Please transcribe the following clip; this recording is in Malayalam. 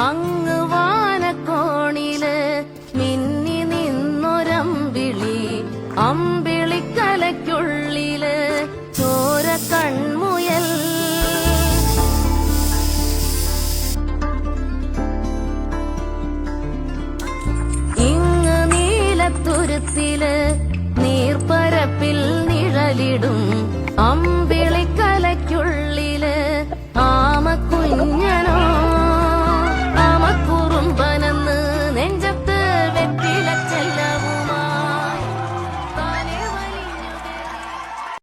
അങ്ങ് വാനക്കോണില് മിന്നി നിന്നൊരമ്പിളി, അമ്പിളിക്കലയ്ക്കുള്ളില് ചോര കൺമുയൽ. ഇങ്ങ് നീലത്തുരുത്തില് നീർപ്പരപ്പിൽ നിഴലിടും അമ്പി